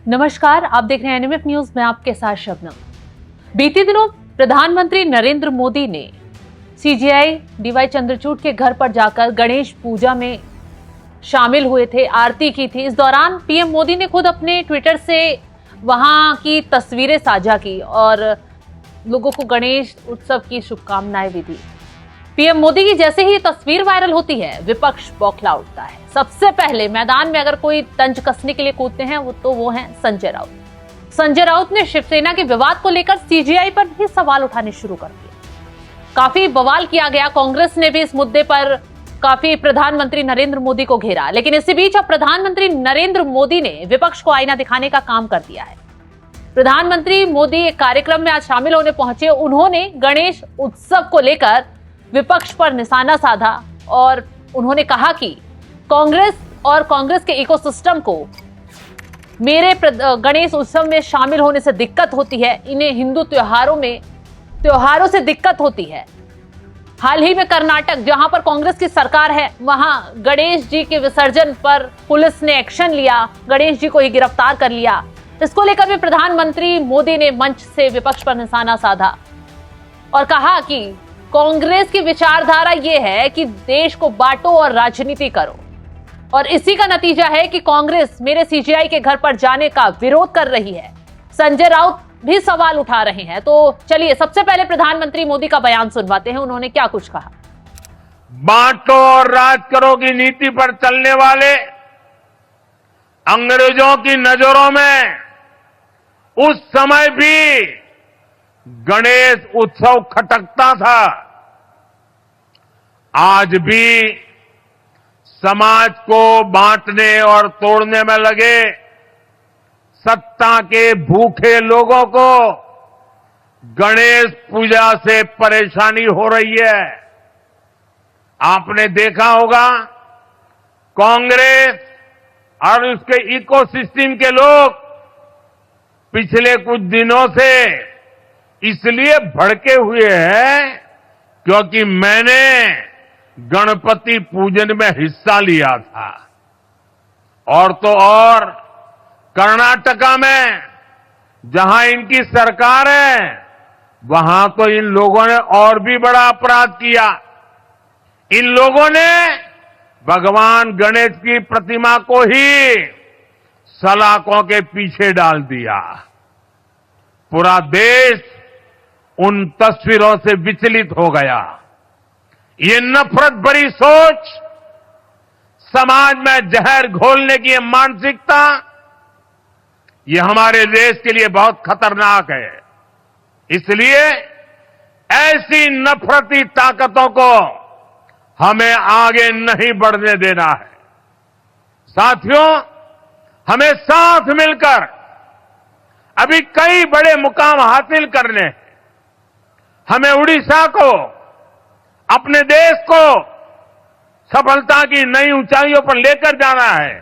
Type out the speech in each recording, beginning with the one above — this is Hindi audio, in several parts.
नमस्कार, आप देख रहे हैं एनएमएफ न्यूज में आपके साथ शबनम। बीते दिनों प्रधानमंत्री नरेंद्र मोदी ने सीजेआई डीवाई चंद्रचूड़ के घर पर जाकर गणेश पूजा में शामिल हुए थे, आरती की थी। इस दौरान पीएम मोदी ने खुद अपने ट्विटर से वहां की तस्वीरें साझा की और लोगों को गणेश उत्सव की शुभकामनाएं भी दी। पीएम मोदी की जैसे ही तस्वीर वायरल होती है, विपक्ष बौखला उठता है। सबसे पहले मैदान में अगर कोई तंज कसने के लिए कूदते हैं वो हैं संजय राउत। संजय राउत ने शिवसेना के विवाद को लेकर सीजेआई पर भी सवाल उठाने शुरू कर दिए। काफी बवाल किया गया। कांग्रेस ने भी इस मुद्दे पर काफी प्रधानमंत्री नरेंद्र मोदी को घेरा, लेकिन इसी बीच अब प्रधानमंत्री नरेंद्र मोदी ने विपक्ष को आईना दिखाने का काम कर दिया है। प्रधानमंत्री मोदी एक कार्यक्रम में आज शामिल होने पहुंचे। उन्होंने गणेश उत्सव को लेकर विपक्ष पर निशाना साधा और उन्होंने कहा कि कांग्रेस के इकोसिस्टम को मेरे गणेश उत्सव में शामिल होने से दिक्कत होती है। इन्हें हिंदू त्योहारों से दिक्कत होती है। हाल ही में कर्नाटक, जहां पर कांग्रेस की सरकार है, वहां गणेश जी के विसर्जन पर पुलिस ने एक्शन लिया, गणेश जी को ही गिरफ्तार कर लिया। इसको लेकर भी प्रधानमंत्री मोदी ने मंच से विपक्ष पर निशाना साधा और कहा कि कांग्रेस की विचारधारा यह है कि देश को बांटो और राजनीति करो, और इसी का नतीजा है कि कांग्रेस मेरे सीजेआई के घर पर जाने का विरोध कर रही है। संजय राउत भी सवाल उठा रहे हैं। तो चलिए सबसे पहले प्रधानमंत्री मोदी का बयान सुनवाते हैं। उन्होंने क्या कुछ कहा। बांटो और राज करो की नीति पर चलने वाले अंग्रेजों की नजरों में उस समय भी गणेश उत्सव खटकता था। आज भी समाज को बांटने और तोड़ने में लगे सत्ता के भूखे लोगों को गणेश पूजा से परेशानी हो रही है। आपने देखा होगा कांग्रेस और उसके इकोसिस्टम के लोग पिछले कुछ दिनों से इसलिए भड़के हुए हैं क्योंकि मैंने गणपति पूजन में हिस्सा लिया था। और तो और कर्नाटका में जहां इनकी सरकार है, वहां तो इन लोगों ने और भी बड़ा अपराध किया। इन लोगों ने भगवान गणेश की प्रतिमा को ही सलाखों के पीछे डाल दिया। पूरा देश उन तस्वीरों से विचलित हो गया। ये नफरत भरी सोच, समाज में जहर घोलने की ये मानसिकता, ये हमारे देश के लिए बहुत खतरनाक है। इसलिए ऐसी नफरती ताकतों को हमें आगे नहीं बढ़ने देना है। साथियों, हमें साथ मिलकर अभी कई बड़े मुकाम हासिल करने हैं। हमें उड़ीसा को, अपने देश को सफलता की नई ऊंचाइयों पर लेकर जाना है।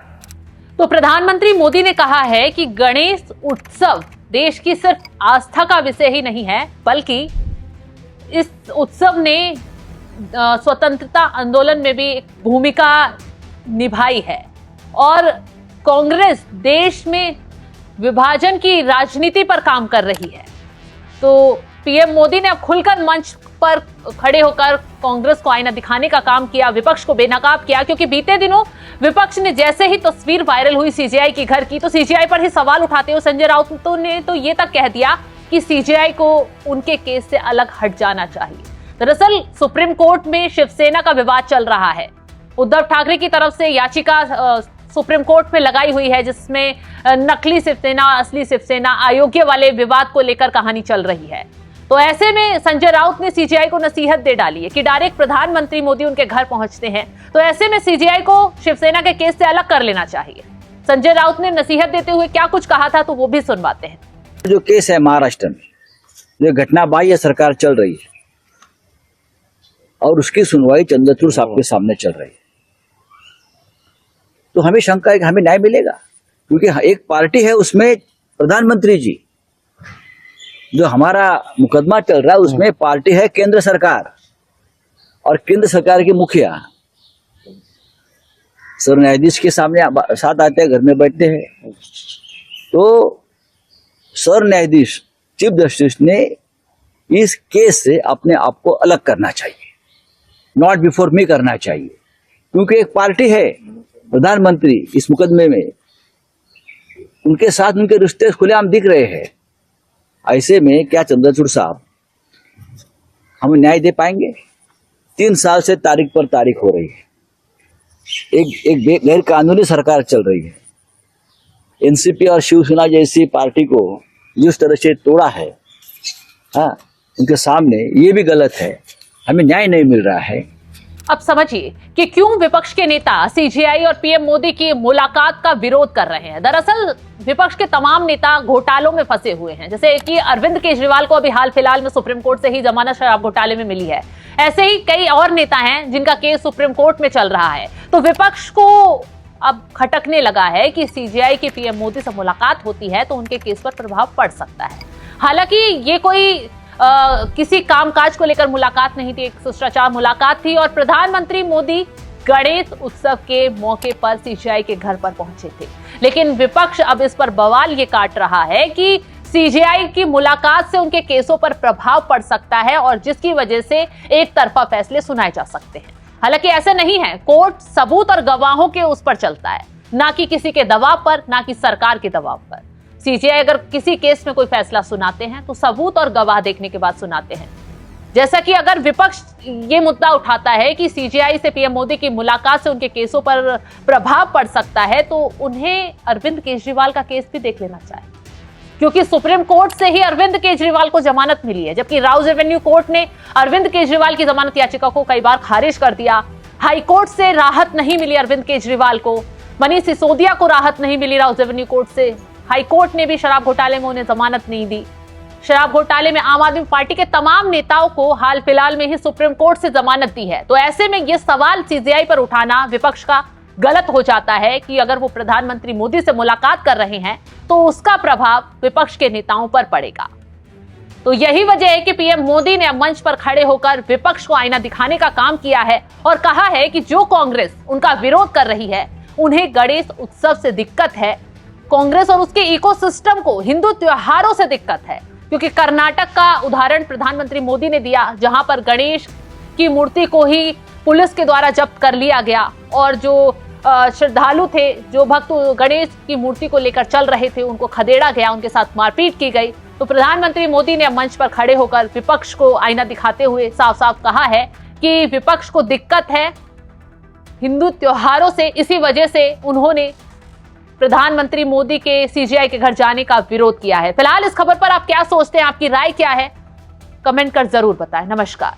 तो प्रधानमंत्री मोदी ने कहा है कि गणेश उत्सव देश की सिर्फ आस्था का विषय ही नहीं है, बल्कि इस उत्सव ने स्वतंत्रता आंदोलन में भी एक भूमिका निभाई है और कांग्रेस देश में विभाजन की राजनीति पर काम कर रही है। तो पीएम मोदी ने अब खुलकर मंच पर खड़े होकर कांग्रेस को आईना दिखाने का काम किया, विपक्ष को बेनकाब किया, क्योंकि बीते दिनों विपक्ष ने जैसे ही तस्वीर वायरल हुई सीजेआई के घर की, तो सीजेआई पर ही सवाल उठाते हुए संजय राउत ने तो ये तक कह दिया कि सीजेआई को उनके केस से अलग हट जाना चाहिए। दरअसल सुप्रीम कोर्ट में शिवसेना का विवाद चल रहा है। उद्धव ठाकरे की तरफ से याचिका सुप्रीम कोर्ट में लगाई हुई है, जिसमें नकली शिवसेना, असली शिवसेना, अयोग्य वाले विवाद को लेकर कहानी चल रही है। तो ऐसे में संजय राउत ने सीजेआई को नसीहत दे डाली है कि डायरेक्ट प्रधानमंत्री मोदी उनके घर पहुंचते हैं, तो ऐसे में सीजेआई को शिवसेना के केस से अलग कर लेना चाहिए। संजय राउत ने नसीहत देते हुए क्या कुछ कहा था, तो वो भी सुनवाते हैं। जो केस है महाराष्ट्र में, जो घटना बाह्य सरकार चल रही है और उसकी सुनवाई चंद्रचूड़ साहब के सामने चल रही है, तो हमें शंका है कि हमें न्याय मिलेगा, क्योंकि एक पार्टी है उसमें प्रधानमंत्री जी, जो हमारा मुकदमा चल रहा है उसमें पार्टी है केंद्र सरकार और केंद्र सरकार के मुखिया सर न्यायाधीश के सामने साथ आते हैं, घर में बैठते हैं, तो सर न्यायाधीश चीफ जस्टिस ने इस केस से अपने आप को अलग करना चाहिए, नॉट बिफोर मी करना चाहिए, क्योंकि एक पार्टी है प्रधानमंत्री इस मुकदमे में, उनके साथ उनके रिश्ते खुलेआम दिख रहे हैं। ऐसे में क्या चंद्रचूड़ साहब हमें न्याय दे पाएंगे? 3 साल से तारीख पर तारीख हो रही है, एक गैर कानूनी सरकार चल रही है। एनसीपी और शिवसेना जैसी पार्टी को जिस तरह से तोड़ा है, हाँ, उनके सामने ये भी गलत है, हमें न्याय नहीं मिल रहा है। अब समझिए कि क्यों विपक्ष के नेता सीजेआई और पीएम मोदी की मुलाकात का विरोध कर रहे हैं। दरअसल विपक्ष के तमाम नेता घोटालों में फंसे हुए हैं, जैसे कि अरविंद केजरीवाल को अभी हाल फिलहाल में सुप्रीम कोर्ट से ही जमानत शराब घोटाले में मिली है। ऐसे ही कई और नेता हैं जिनका केस सुप्रीम कोर्ट में चल रहा है। तो विपक्ष को अब खटकने लगा है कि सीजेआई की पीएम मोदी से मुलाकात होती है तो उनके केस पर प्रभाव पड़ सकता है। हालांकि ये कोई किसी कामकाज को लेकर मुलाकात नहीं थी, एक शिष्टाचार मुलाकात थी और प्रधानमंत्री मोदी गणेश उत्सव के मौके पर सीजेआई के घर पर पहुंचे थे। लेकिन विपक्ष अब इस पर बवाल ये काट रहा है कि सीजेआई की मुलाकात से उनके केसों पर प्रभाव पड़ सकता है और जिसकी वजह से एक तरफा फैसले सुनाए जा सकते हैं। हालांकि ऐसा नहीं है, कोर्ट सबूत और गवाहों के उस पर चलता है, ना कि किसी के दबाव पर, ना कि सरकार के दबाव पर। सीजेआई अगर किसी केस में कोई फैसला सुनाते हैं तो सबूत और गवाह देखने के बाद सुनाते हैं। जैसा कि अगर विपक्ष ये मुद्दा उठाता है कि सीजेआई से पीएम मोदी की मुलाकात से उनके केसों पर प्रभाव पड़ सकता है, तो उन्हें अरविंद केजरीवाल का केस भी देख लेना चाहिए, क्योंकि सुप्रीम कोर्ट से ही अरविंद केजरीवाल को जमानत मिली है, जबकि राउज एवेन्यू कोर्ट ने अरविंद केजरीवाल की जमानत याचिका को कई बार खारिज कर दिया। हाई कोर्ट से राहत नहीं मिली अरविंद केजरीवाल को, मनीष सिसोदिया को राहत नहीं मिली राउज एवेन्यू कोर्ट से। हाई कोर्ट ने भी शराब घोटाले में उन्हें जमानत नहीं दी। शराब घोटाले में आम आदमी पार्टी के तमाम नेताओं को हाल फिलहाल में ही सुप्रीम कोर्ट से जमानत दी है। तो ऐसे में यह सवाल सीजेआई पर उठाना विपक्ष का गलत हो जाता है कि अगर वो प्रधानमंत्री मोदी से मुलाकात कर रहे हैं तो उसका प्रभाव विपक्ष के नेताओं पर पड़ेगा। तो यही वजह है कि पीएम मोदी ने मंच पर खड़े होकर विपक्ष को आईना दिखाने का काम किया है और कहा है कि जो कांग्रेस उनका विरोध कर रही है उन्हें गणेश उत्सव से दिक्कत है, कांग्रेस और उसके इकोसिस्टम को हिंदू त्योहारों से दिक्कत है। क्योंकि कर्नाटक का उदाहरण प्रधानमंत्री मोदी ने दिया, जहां पर गणेश की मूर्ति को ही पुलिस के द्वारा जब्त कर लिया गया और जो श्रद्धालु थे, जो भक्त गणेश की मूर्ति को लेकर चल रहे थे, उनको खदेड़ा गया, उनके साथ मारपीट की गई। तो प्रधानमंत्री मोदी ने मंच पर खड़े होकर विपक्ष को आईना दिखाते हुए साफ साफ कहा है कि विपक्ष को दिक्कत है हिंदू त्योहारों से, इसी वजह से उन्होंने प्रधानमंत्री मोदी के सीजेआई के घर जाने का विरोध किया है। फिलहाल इस खबर पर आप क्या सोचते हैं, आपकी राय क्या है, कमेंट कर जरूर बताएं। नमस्कार।